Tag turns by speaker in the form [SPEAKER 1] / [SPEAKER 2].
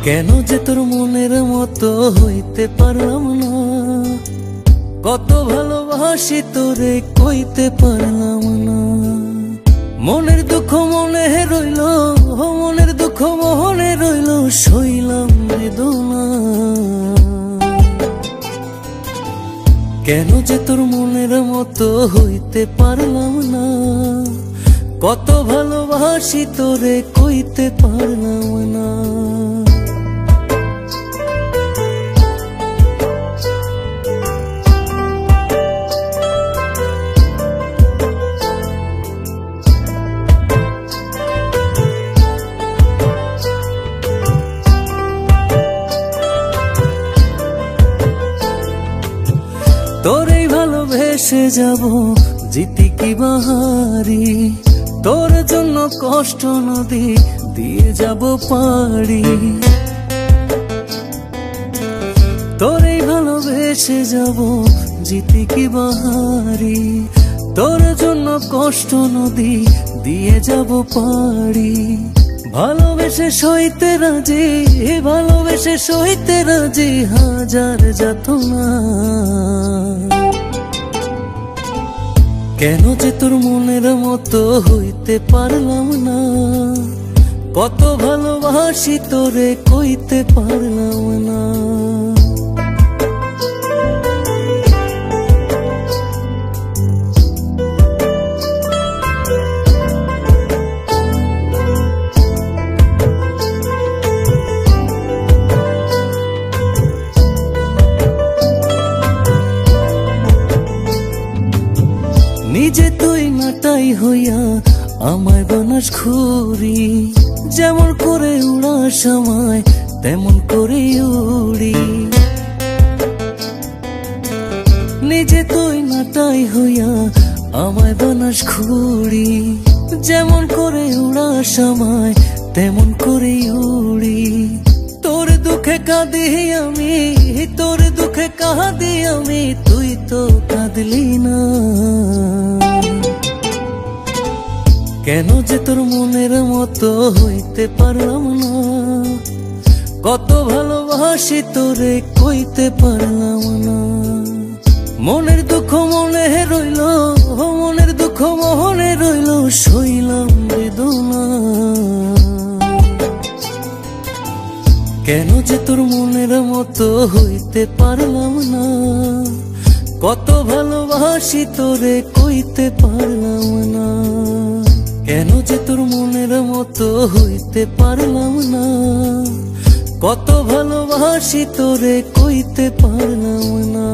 [SPEAKER 1] কেন যে তোর মনের মতো হইতে পারলাম না, কত ভালোবাসি তোরে কইতে পারলাম না। মনের দুঃখ মনে রইল, মনের দুঃখ মনে রইল, সইলাম বেদনা। কেন যে তোর মনের মতো হইতে পারলাম না, কত ভালোবাসি তোরে কইতে পারলাম না। তোরেই ভালোবেসে যাব জিতি কি বাহারি, তোর জন্য কষ্ট নদী দিয়ে যাব পাড়ি। তোরেই ভালোবেসে যাব জিতি কি বাহারি, তোর জন্য কষ্ট নদী দিয়ে যাব পাড়ি। ভালোবেসে সইতে রাজি, ভালোবেসে সইতে রাজি হাজার যাতনা। কেন যে তোর মনের মতো হইতে পারলাম না, কত ভালোবাসি তোরে কইতে পারলাম না। নিজে তুই নাটাই হইয়া আমায় বানাস ঘুরি, যেমন করে উড়ার সময় তেমন করে উড়ি। নিজে তুই নাটাই হইয়া আমায় বানাস ঘুরি, যেমন করে উড়ার সময় তেমন করে উড়ি। তোর দুঃখে কাঁদি আমি, তোর দুঃখে কাঁদি আমি, তুই তো কাঁদলি না। কেন যে তোর মনের মতো হইতে পারলাম না, কত ভালোবাসি তোরে কইতে পারলাম না। মনের দুঃখ মনে রইল, মনের দুঃখ মনে রইল, সইলাম বেদনা। কেন যে তোর মনের মতো হইতে পারলাম না, কত ভালোবাসি তোরে কইতে পারলাম না। কেন যে তোর মনের মতো হইতে পারলাম না, কত ভালোবাসি তোরে কইতে পারলাম না।